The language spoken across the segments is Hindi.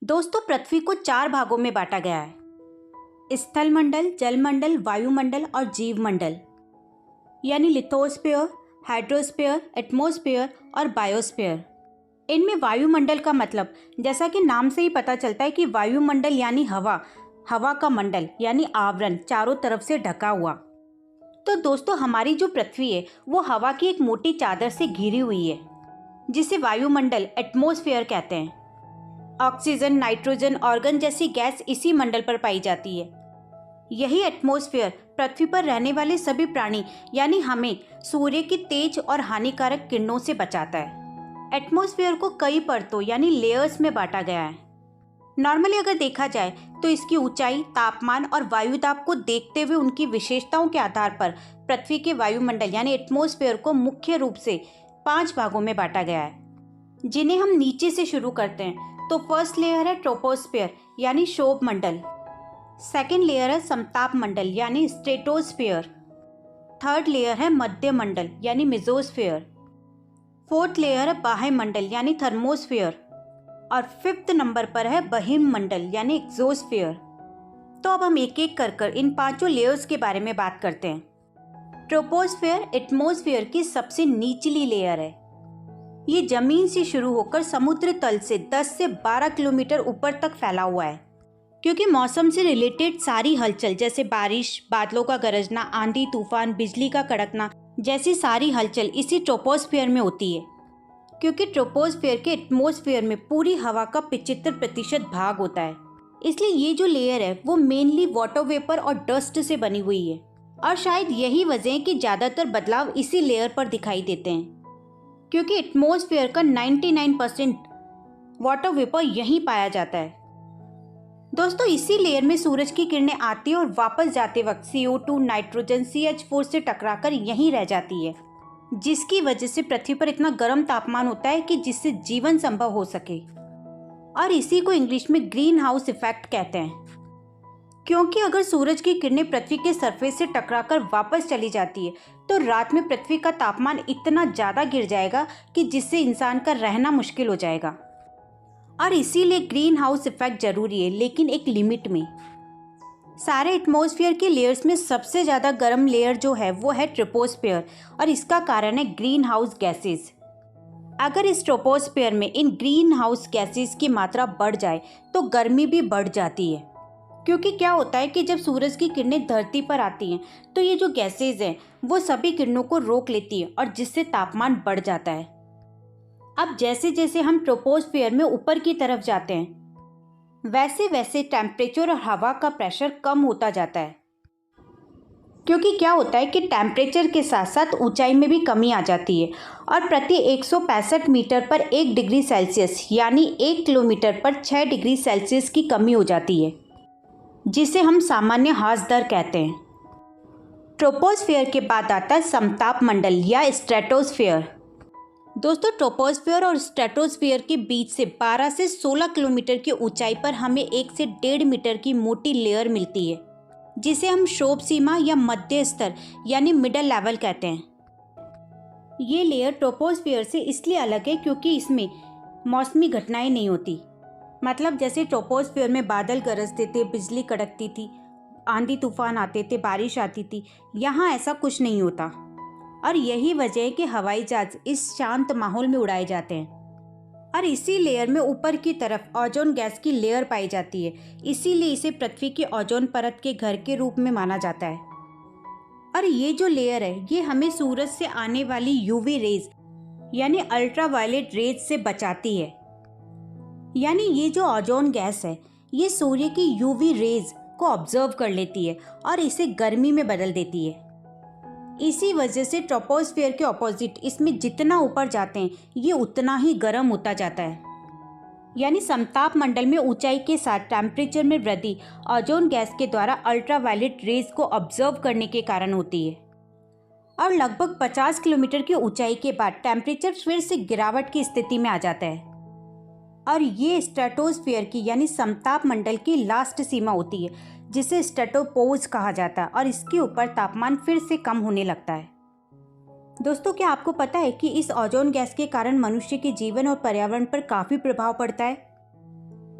दोस्तों, पृथ्वी को 4 भागों में बांटा गया है। स्थल मंडल, जल मंडल, वायुमंडल और जीव मंडल, यानी लिथोस्फीयर, हाइड्रोस्फीयर, एटमॉस्फेयर और बायोस्फीयर। इनमें वायुमंडल का मतलब, जैसा कि नाम से ही पता चलता है कि वायुमंडल यानी हवा, हवा का मंडल यानी आवरण, चारों तरफ से ढका हुआ। तो दोस्तों, हमारी जो पृथ्वी है वो हवा की एक मोटी चादर से घिरी हुई है, जिसे वायुमंडल, एटमॉस्फेयर कहते हैं। ऑक्सीजन, नाइट्रोजन, ऑर्गन जैसी गैस इसी मंडल पर पाई जाती है। यही एटमॉस्फेयर पृथ्वी पर रहने वाले सभी प्राणी यानी हमें सूर्य की तेज और हानिकारक किरणों से बचाता है। एटमॉस्फेयर को कई परतों यानी लेयर्स में बांटा गया है। नॉर्मली अगर देखा जाए तो इसकी ऊंचाई, तापमान और वायु दाब को देखते हुए उनकी विशेषताओं के आधार पर पृथ्वी के वायुमंडल यानी एटमॉस्फेयर को मुख्य रूप से 5 भागों में बांटा गया है, जिन्हें हम नीचे से शुरू करते हैं। तो फर्स्ट लेयर है ट्रोपोस्फेयर यानी शोभ मंडल। सेकेंड लेयर है समताप मंडल यानी स्ट्रेटोस्फेयर। थर्ड लेयर है मध्य मंडल यानी मेसोस्फेयर। फोर्थ लेयर है बाह्य मंडल यानी थर्मोस्फेयर। और फिफ्थ नंबर पर है बहिर्म मंडल यानी एक्सोस्फेयर। तो अब हम एक एक कर इन 5 लेयर्स के बारे में बात करते हैं। ट्रोपोस्फेयर एटमॉस्फेयर की सबसे निचली लेयर है। ये जमीन से शुरू होकर समुद्र तल से 10 से 12 किलोमीटर ऊपर तक फैला हुआ है। क्योंकि मौसम से रिलेटेड सारी हलचल, जैसे बारिश, बादलों का गरजना, आंधी तूफान, बिजली का कड़कना जैसी सारी हलचल इसी ट्रोपोस्फेयर में होती है। क्योंकि ट्रोपोस्फेयर के एटमॉस्फेयर में पूरी हवा का 75% भाग होता है, इसलिए ये जो लेयर है वो मेनली वाटर वेपर और डस्ट से बनी हुई है। और शायद यही वजह है कि ज़्यादातर बदलाव इसी लेयर पर दिखाई देते हैं, क्योंकि एटमॉस्फेयर का 99% वाटर वेपर यहीं पाया जाता है। दोस्तों, इसी लेयर में सूरज की किरणें आती है और वापस जाते वक्त CO2, नाइट्रोजन, CH4 से टकराकर यहीं रह जाती है, जिसकी वजह से पृथ्वी पर इतना गर्म तापमान होता है कि जिससे जीवन संभव हो सके। और इसी को इंग्लिश में ग्रीन हाउस इफेक्ट कहते हैं। क्योंकि अगर सूरज की किरणें पृथ्वी के सरफेस से टकराकर वापस चली जाती है तो रात में पृथ्वी का तापमान इतना ज़्यादा गिर जाएगा कि जिससे इंसान का रहना मुश्किल हो जाएगा। और इसीलिए ग्रीन हाउस इफेक्ट जरूरी है, लेकिन एक लिमिट में। सारे एटमॉस्फेयर के लेयर्स में सबसे ज़्यादा गर्म लेयर जो है वो है ट्रोपोस्फेयर, और इसका कारण है ग्रीन हाउस गैसेज। अगर इस ट्रोपोस्फेयर में इन ग्रीन हाउस गैसेज की मात्रा बढ़ जाए तो गर्मी भी बढ़ जाती है। क्योंकि क्या होता है कि जब सूरज की किरणें धरती पर आती हैं तो ये जो गैसेज हैं वो सभी किरणों को रोक लेती है, और जिससे तापमान बढ़ जाता है। अब जैसे जैसे हम ट्रोपोस्फेयर में ऊपर की तरफ जाते हैं वैसे वैसे टेम्परेचर और हवा का प्रेशर कम होता जाता है। क्योंकि क्या होता है कि टेम्परेचर के साथ साथ ऊंचाई में भी कमी आ जाती है, और प्रति 165 मीटर पर 1 डिग्री सेल्सियस यानी 1 किलोमीटर पर 6 डिग्री सेल्सियस की कमी हो जाती है, जिसे हम सामान्य ह्रास दर कहते हैं। ट्रोपोस्फेयर के बाद आता है समताप मंडल या स्ट्रेटोस्फेयर। दोस्तों, ट्रोपोस्फेयर और स्ट्रेटोस्फेयर के बीच से 12 से 16 किलोमीटर की ऊंचाई पर हमें 1 से 1.5 मीटर की मोटी लेयर मिलती है, जिसे हम शोभ सीमा या मध्य स्तर यानी मिडल लेवल कहते हैं। ये लेयर ट्रोपोस्फेयर से इसलिए अलग है क्योंकि इसमें मौसमी घटनाएं नहीं होती। मतलब जैसे ट्रोपोस्फेयर में बादल गरजते थे, बिजली कड़कती थी, आंधी तूफान आते थे, बारिश आती थी, यहाँ ऐसा कुछ नहीं होता। और यही वजह है कि हवाई जहाज इस शांत माहौल में उड़ाए जाते हैं। और इसी लेयर में ऊपर की तरफ ओजोन गैस की लेयर पाई जाती है, इसीलिए इसे पृथ्वी की ओजोन परत के घर के रूप में माना जाता है। और ये जो लेयर है ये हमें सूरज से आने वाली UV रेज यानी अल्ट्रावायलेट रेज से बचाती है। यानी ये जो ओजोन गैस है ये सूर्य की UV रेज को ऑब्जर्व कर लेती है और इसे गर्मी में बदल देती है। इसी वजह से ट्रोपोस्फेयर के ऑपोजिट इसमें जितना ऊपर जाते हैं ये उतना ही गर्म होता जाता है। यानी समताप मंडल में ऊंचाई के साथ टेम्परेचर में वृद्धि ओजोन गैस के द्वारा अल्ट्रावायलेट रेज को ऑब्जर्व करने के कारण होती है। और लगभग 50 किलोमीटर की ऊंचाई के बाद टेम्परेचर फिर से गिरावट की स्थिति में आ जाता है, और ये स्ट्रेटोस्फेयर की यानी समताप मंडल की लास्ट सीमा होती है, जिसे स्ट्रेटोपोज कहा जाता है, और इसके ऊपर तापमान फिर से कम होने लगता है। दोस्तों, क्या आपको पता है कि इस ओजोन गैस के कारण मनुष्य के जीवन और पर्यावरण पर काफ़ी प्रभाव पड़ता है?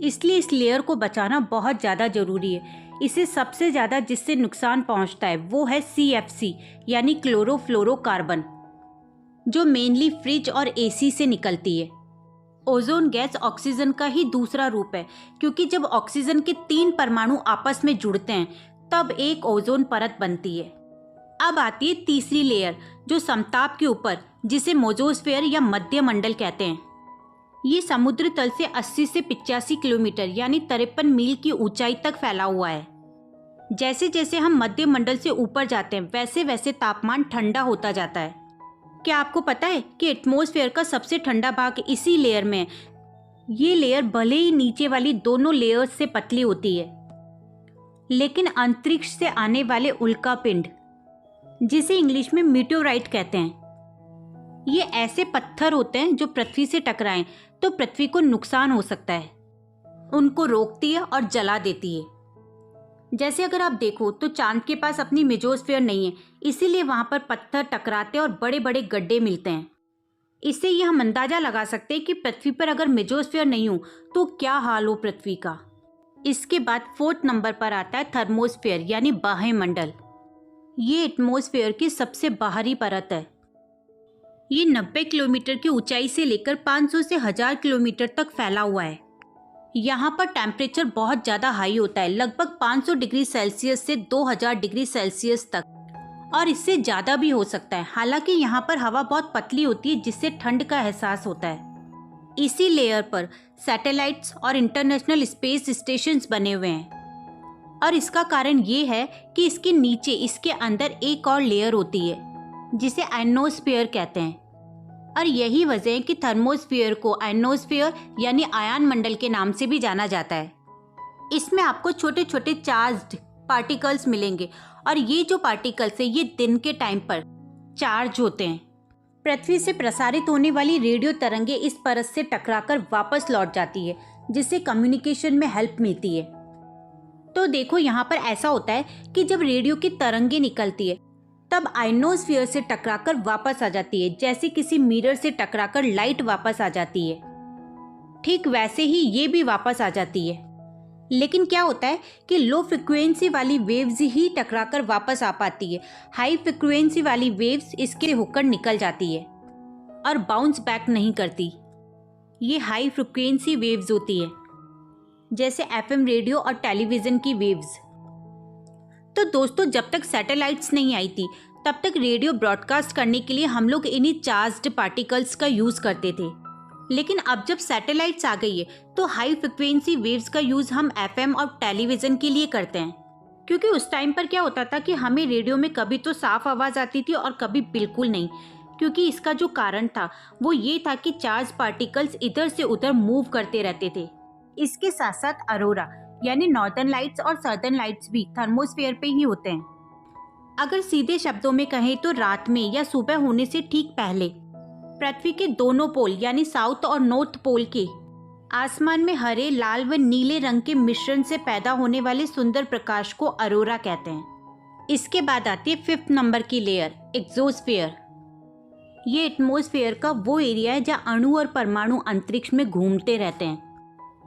इसलिए इस लेयर को बचाना बहुत ज़्यादा ज़रूरी है। इसे सबसे ज़्यादा जिससे नुकसान पहुंचता है वो है CFC यानी क्लोरोफ्लोरोकार्बन, जो मेनली फ्रिज और AC से निकलती है। ओजोन गैस ऑक्सीजन का ही दूसरा रूप है, क्योंकि जब ऑक्सीजन के 3 परमाणु आपस में जुड़ते हैं तब एक ओजोन परत बनती है। अब आती है तीसरी लेयर जो समताप के ऊपर, जिसे मेसोस्फीयर या मध्य मंडल कहते हैं। ये समुद्र तल से 80 से 85 किलोमीटर यानी 53 मील की ऊंचाई तक फैला हुआ है। जैसे जैसे हम मध्य मंडल से ऊपर जाते हैं वैसे वैसे तापमान ठंडा होता जाता है। क्या आपको पता है कि एटमॉस्फेयर का सबसे ठंडा भाग इसी लेयर में है। ये लेयर भले ही नीचे वाली दोनों लेयर्स से पतली होती है, लेकिन अंतरिक्ष से आने वाले उल्कापिंड, जिसे इंग्लिश में मीटेओराइट कहते हैं, ये ऐसे पत्थर होते हैं जो पृथ्वी से टकराएं तो पृथ्वी को नुकसान हो सकता है। उनको रोकती है और जला देती है। जैसे अगर आप देखो तो चांद के पास अपनी मेसोस्फीयर नहीं है, इसीलिए वहां पर पत्थर टकराते और बड़े बड़े गड्ढे मिलते हैं। इससे ये हम अंदाजा लगा सकते हैं कि पृथ्वी पर अगर मेसोस्फीयर नहीं हो तो क्या हाल हो पृथ्वी का। इसके बाद 4th नंबर पर आता है थर्मोस्फीयर यानी बाह्य मंडल। ये एटमॉस्फेयर की सबसे बाहरी परत है। ये 90 किलोमीटर की ऊंचाई से लेकर 500 से 1000 किलोमीटर तक फैला हुआ है। यहाँ पर टेम्परेचर बहुत ज़्यादा हाई होता है, लगभग 500 डिग्री सेल्सियस से 2000 डिग्री सेल्सियस तक, और इससे ज़्यादा भी हो सकता है। हालांकि यहाँ पर हवा बहुत पतली होती है जिससे ठंड का एहसास होता है। इसी लेयर पर सैटेलाइट्स और इंटरनेशनल स्पेस स्टेशंस बने हुए हैं, और इसका कारण ये है कि इसके नीचे इसके अंदर एक और लेयर होती है जिसे आयनोस्फीयर कहते हैं, और यही वजह है कि थर्मोस्फीयर को आयनोस्फीयर यानी आयन मंडल के नाम से भी जाना जाता है। इसमें आपको छोटे छोटे चार्ज्ड पार्टिकल्स मिलेंगे, और ये जो पार्टिकल्स है ये दिन के टाइम पर चार्ज होते हैं। पृथ्वी से प्रसारित होने वाली रेडियो तरंगे इस परत से टकराकर वापस लौट जाती है, जिससे कम्युनिकेशन में हेल्प मिलती है। तो देखो यहाँ पर ऐसा होता है कि जब रेडियो की तरंगे निकलती है तब आयनोस्फीयर से टकराकर वापस आ जाती है, जैसे किसी मिरर से टकराकर लाइट वापस आ जाती है। ठीक वैसे ही ये भी वापस आ जाती है। लेकिन क्या होता है कि लो फ्रिक्वेंसी वाली वेव्स ही टकराकर वापस आ पाती है। हाई फ्रिक्वेंसी वाली वेव्स इसके होकर निकल जाती है और बाउंस बैक नहीं करती। ये हाई फ्रिक्वेंसी वेव्स होती है, जैसे FM रेडियो और टेलीविज़न की वेव्स। तो दोस्तों, जब तक सैटेलाइट्स नहीं आई थी तब तक रेडियो ब्रॉडकास्ट करने के लिए हम लोग इन्हीं चार्ज्ड पार्टिकल्स का यूज़ करते थे। लेकिन अब जब सैटेलाइट्स आ गई है तो हाई फ्रिक्वेंसी वेव्स का यूज़ हम FM और टेलीविज़न के लिए करते हैं, क्योंकि उस टाइम पर क्या होता था कि हमें रेडियो में कभी तो साफ आवाज़ आती थी और कभी बिल्कुल नहीं। क्योंकि इसका जो कारण था वो ये था कि चार्ज पार्टिकल्स इधर से उधर मूव करते रहते थे। इसके साथ साथ अरोरा यानी नॉर्दर्न लाइट्स और सदर्न लाइट्स भी थर्मोस्फीयर पे ही होते हैं। अगर सीधे शब्दों में कहें तो रात में या सुबह होने से ठीक पहले पृथ्वी के दोनों पोल यानी साउथ और नॉर्थ पोल के आसमान में हरे, लाल व नीले रंग के मिश्रण से पैदा होने वाले सुंदर प्रकाश को अरोरा कहते हैं। इसके बाद आती है 5th नंबर की लेयर, एक्सोस्फीयर। ये एटमॉस्फेयर का वो एरिया है जहाँ अणु और परमाणु अंतरिक्ष में घूमते रहते हैं।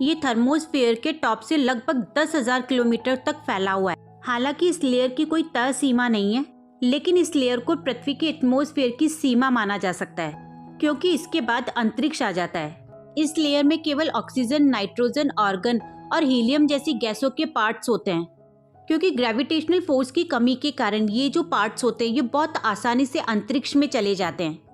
ये थर्मोस्फीयर के टॉप से लगभग 10,000 किलोमीटर तक फैला हुआ है। हालांकि इस लेयर की कोई तय सीमा नहीं है, लेकिन इस लेयर को पृथ्वी के एटमॉस्फेयर की सीमा माना जा सकता है, क्योंकि इसके बाद अंतरिक्ष आ जाता है। इस लेयर में केवल ऑक्सीजन, नाइट्रोजन, आर्गन और हीलियम जैसी गैसों के पार्ट्स होते हैं। क्योंकि ग्रेविटेशनल फोर्स की कमी के कारण ये जो पार्ट्स होते हैं ये बहुत आसानी से अंतरिक्ष में चले जाते हैं।